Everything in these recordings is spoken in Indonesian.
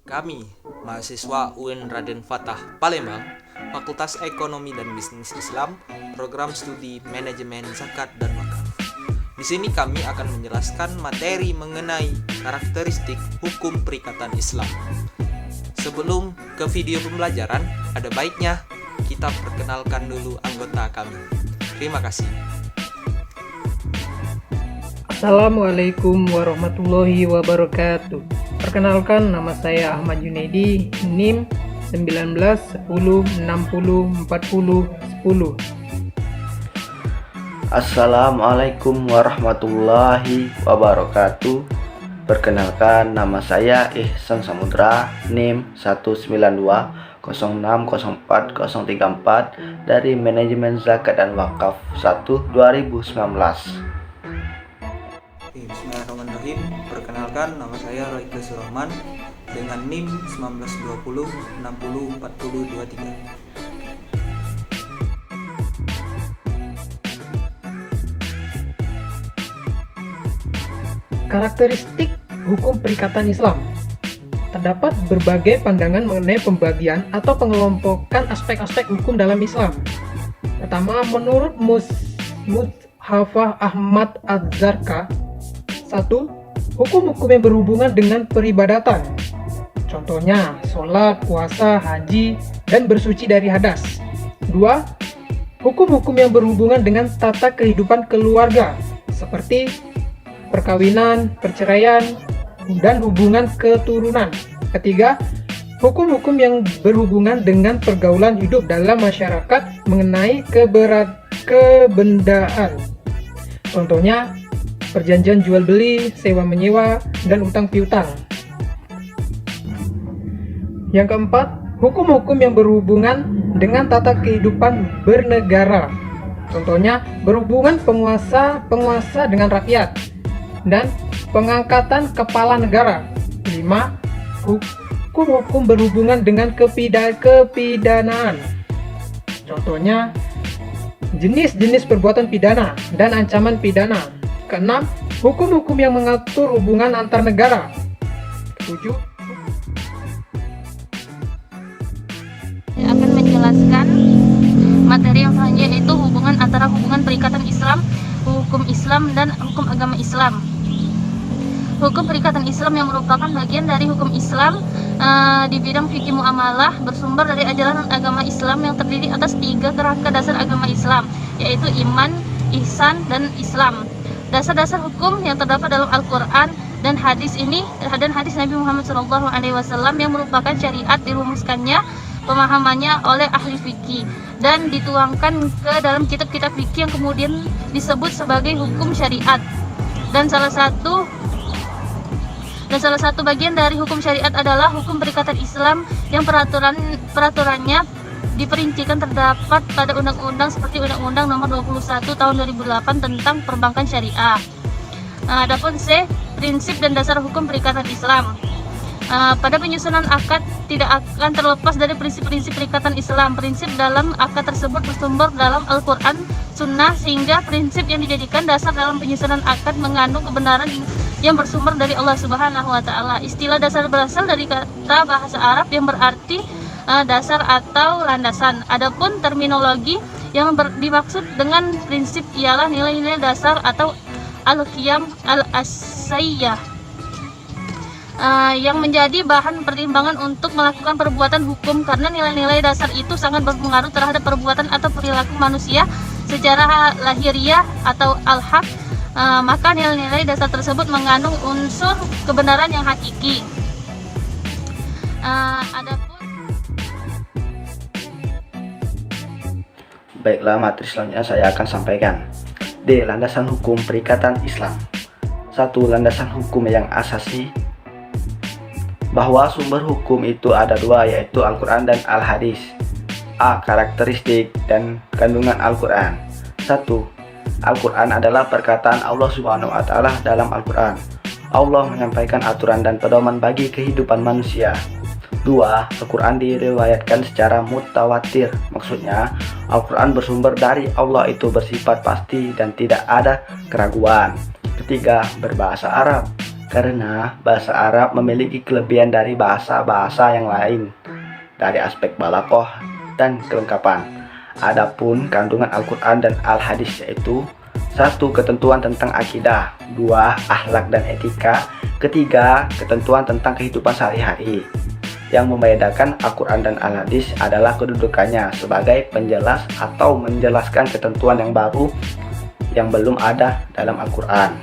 Kami, mahasiswa UIN Raden Fatah Palembang, Fakultas Ekonomi dan Bisnis Islam, Program Studi Manajemen Zakat dan Wakaf. Di sini kami akan menjelaskan materi mengenai karakteristik hukum perikatan Islam. Sebelum ke video pembelajaran, ada baiknya kita perkenalkan dulu anggota kami. Terima kasih. Assalamualaikum warahmatullahi wabarakatuh. Perkenalkan, nama saya Ahmad Junaidi, NIM 19 10 60 40 10. Assalamualaikum warahmatullahi wabarakatuh. Perkenalkan, nama saya Ihsan Samudra, NIM 192 0604034 dari Manajemen Zakat dan Wakaf 1 2019. Bismillahirrahmanirrahim. Perkenalkan, nama saya Royke Surahman dengan NIM 1920 60 40 23. Karakteristik hukum perikatan Islam. Terdapat berbagai pandangan mengenai pembagian atau pengelompokan aspek-aspek hukum dalam Islam. Pertama, menurut Muhafah Ahmad Az-Zarqa, 1. Hukum-hukum yang berhubungan dengan peribadatan. Contohnya, sholat, puasa, haji, dan bersuci dari hadas. 2. Hukum-hukum yang berhubungan dengan tata kehidupan keluarga, seperti perkawinan, perceraian, dan hubungan keturunan. Ketiga, hukum-hukum yang berhubungan dengan pergaulan hidup dalam masyarakat mengenai kebendaan. Contohnya, perjanjian jual beli, sewa menyewa, dan utang piutang. Yang keempat, hukum-hukum yang berhubungan dengan tata kehidupan bernegara. Contohnya, berhubungan penguasa dengan rakyat dan pengangkatan kepala negara. 5. Hukum-hukum berhubungan dengan kepidanaan. Contohnya, jenis-jenis perbuatan pidana dan ancaman pidana. 6. Hukum-hukum yang mengatur hubungan antar negara. 7. Akan menjelaskan materi yang selanjutnya, yaitu hubungan antara hubungan perikatan Islam, hukum Islam, dan hukum agama Islam. Hukum perikatan Islam yang merupakan bagian dari hukum Islam di bidang fikih muamalah bersumber dari ajaran agama Islam yang terdiri atas 3 kerangka dasar agama Islam, yaitu iman, ihsan, dan Islam. Dasar-dasar hukum yang terdapat dalam Al-Quran dan hadis Nabi Muhammad SAW yang merupakan syariat dirumuskannya pemahamannya oleh ahli fikih dan dituangkan ke dalam kitab-kitab fikih yang kemudian disebut sebagai hukum syariat. Dan salah satu bagian dari hukum syariat adalah hukum perikatan Islam yang peraturannya diperincikan terdapat pada undang-undang seperti Undang-Undang Nomor 21 Tahun 2008 tentang Perbankan Syariah. Adapun C, prinsip dan dasar hukum perikatan Islam. Pada penyusunan akad tidak akan terlepas dari prinsip-prinsip perikatan Islam. Prinsip dalam akad tersebut bersumber dalam Al-Quran, Sunnah, sehingga prinsip yang dijadikan dasar dalam penyusunan akad mengandung kebenaran yang bersumber dari Allah Subhanahu wa Ta'ala. Istilah dasar berasal dari kata bahasa Arab yang berarti dasar atau landasan. Adapun terminologi yang dimaksud dengan prinsip ialah nilai-nilai dasar atau al-qiyam al-asayyah yang menjadi bahan pertimbangan untuk melakukan perbuatan hukum, karena nilai-nilai dasar itu sangat berpengaruh terhadap perbuatan atau perilaku manusia secara lahiriah atau al-haq. Maka nilai-nilai dasar tersebut mengandung unsur kebenaran yang hakiki. Baiklah, materi selanjutnya saya akan sampaikan. D. Landasan hukum perikatan Islam. 1. Landasan hukum yang asasi, bahwa sumber hukum itu ada 2, yaitu Al-Quran dan Al-Hadis. A. Karakteristik dan kandungan Al-Quran. 1. Al-Quran adalah perkataan Allah Subhanahu wa Ta'ala dalam Al-Quran. Allah menyampaikan aturan dan pedoman bagi kehidupan manusia. 2. Al-Quran diriwayatkan secara mutawatir. Maksudnya, Al-Quran bersumber dari Allah itu bersifat pasti dan tidak ada keraguan. 3. Berbahasa Arab. karena bahasa Arab memiliki kelebihan dari bahasa-bahasa yang lain dari aspek balaghah dan kelengkapan. Adapun kandungan Al-Quran dan Al-Hadis yaitu: 1. Ketentuan tentang akidah, 2. Akhlak dan etika, 3. Ketentuan tentang kehidupan sehari-hari. Yang membedakan Al-Quran dan Al-Hadis adalah kedudukannya sebagai penjelas atau menjelaskan ketentuan yang baru yang belum ada dalam Al-Quran.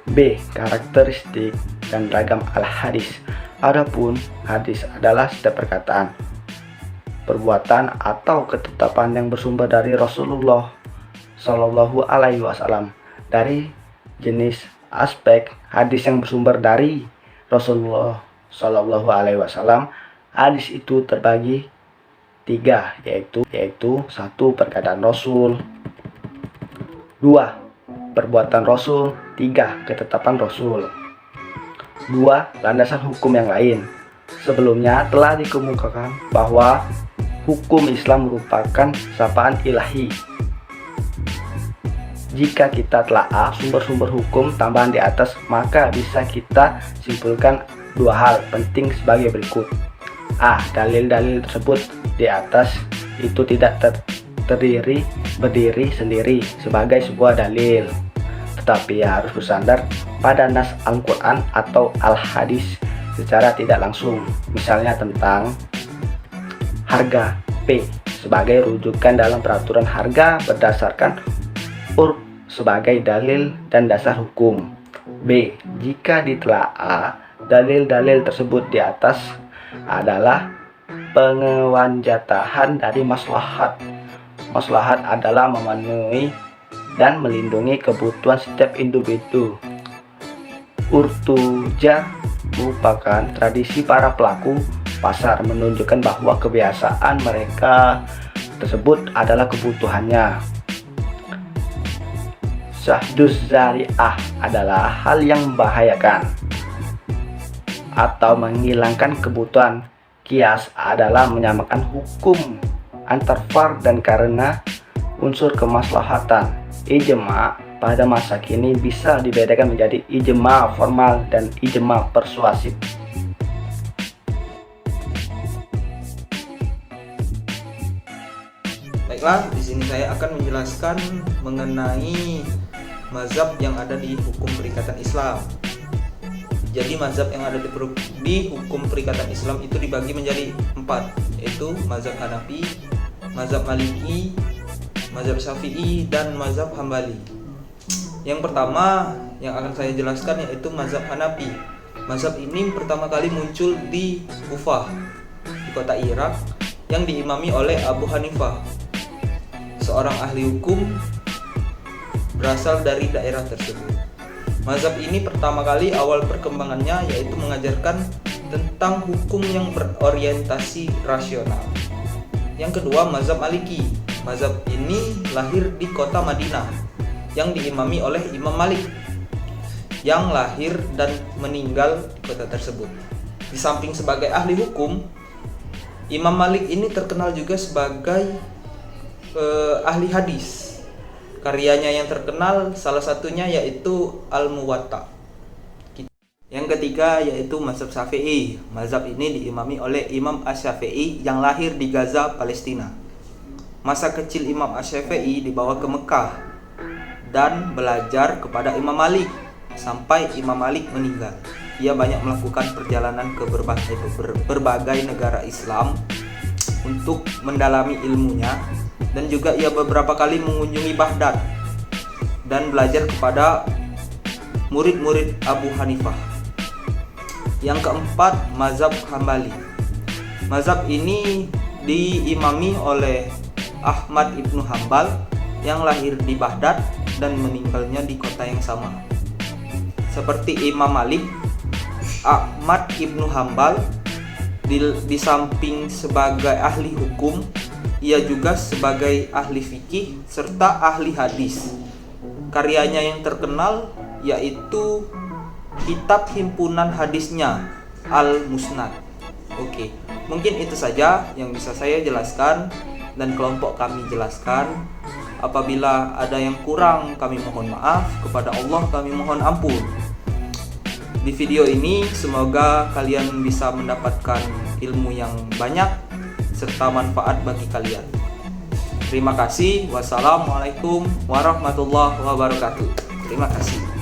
B. Karakteristik dan ragam Al-Hadis. Adapun hadis adalah setiap perkataan, perbuatan atau ketetapan yang bersumber dari Rasulullah Shallallahu Alaihi Wasallam. Dari jenis aspek hadis yang bersumber dari Rasulullah Shallallahu Alaihi Wasallam, hadis itu terbagi 3, yaitu 1. Perkataan Rasul, 2. Perbuatan Rasul, 3. Ketetapan Rasul, 2. Landasan hukum yang lain. Sebelumnya telah dikemukakan bahwa hukum Islam merupakan sapaan ilahi. Jika kita telaah sumber-sumber hukum tambahan di atas, maka bisa kita simpulkan 2 hal penting sebagai berikut. A. Dalil-dalil tersebut di atas itu tidak berdiri sendiri sebagai sebuah dalil, tetapi harus bersandar pada nas Al-Quran atau Al-Hadis secara tidak langsung. Misalnya tentang harga P sebagai rujukan dalam peraturan harga berdasarkan urf sebagai dalil dan dasar hukum. B. Jika ditelaah dalil-dalil tersebut di atas adalah pengewanjatahan dari maslahat. Maslahat adalah memenuhi dan melindungi kebutuhan setiap individu. Urtuja merupakan tradisi para pelaku pasar menunjukkan bahwa kebiasaan mereka tersebut adalah kebutuhannya. Syahduz zari'ah adalah hal yang membahayakan atau menghilangkan kebutuhan. Kias adalah menyamakan hukum antar fard dan karena unsur kemaslahatan. Ijma pada masa kini bisa dibedakan menjadi ijma formal dan ijma persuasif. Baiklah, di sini saya akan menjelaskan mengenai mazhab yang ada di hukum perikatan Islam. Jadi mazhab yang ada di hukum perikatan Islam itu dibagi menjadi 4, yaitu mazhab Hanafi, mazhab Maliki, mazhab Syafi'i, dan mazhab Hambali. Yang pertama yang akan saya jelaskan yaitu mazhab Hanafi. Mazhab ini pertama kali muncul di Kufah, di kota Irak, yang diimami oleh Abu Hanifah, seorang ahli hukum berasal dari daerah tersebut. Mazhab ini pertama kali awal perkembangannya yaitu mengajarkan tentang hukum yang berorientasi rasional. Yang kedua, mazhab Maliki. Mazhab ini lahir di kota Madinah yang diimami oleh Imam Malik yang lahir dan meninggal di kota tersebut. Di samping sebagai ahli hukum, Imam Malik ini terkenal juga sebagai ahli hadis. Karyanya yang terkenal salah satunya yaitu Al-Muwatta. Yang ketiga yaitu mazhab Syafi'i. Mazhab ini diimami oleh Imam Asy-Syafi'i yang lahir di Gaza, Palestina. Masa kecil Imam Asy-Syafi'i dibawa ke Mekah dan belajar kepada Imam Malik sampai Imam Malik meninggal. Ia banyak melakukan perjalanan ke berbagai negara Islam untuk mendalami ilmunya, dan juga ia beberapa kali mengunjungi Baghdad dan belajar kepada murid-murid Abu Hanifah. Yang keempat, mazhab Hambali. Mazhab ini diimami oleh Ahmad ibnu Hambal yang lahir di Baghdad dan meninggalnya di kota yang sama. Seperti Imam Malik, Ahmad ibnu Hambal di samping sebagai ahli hukum, ia juga sebagai ahli fikih serta ahli hadis. Karyanya yang terkenal yaitu kitab himpunan hadisnya Al-Musnad. Oke, mungkin itu saja yang bisa saya jelaskan dan kelompok kami jelaskan. Apabila ada yang kurang, kami mohon maaf. Kepada Allah kami mohon ampun. Di video ini semoga kalian bisa mendapatkan ilmu yang banyak serta manfaat bagi kalian. Terima kasih. Wassalamualaikum warahmatullahi wabarakatuh. Terima kasih.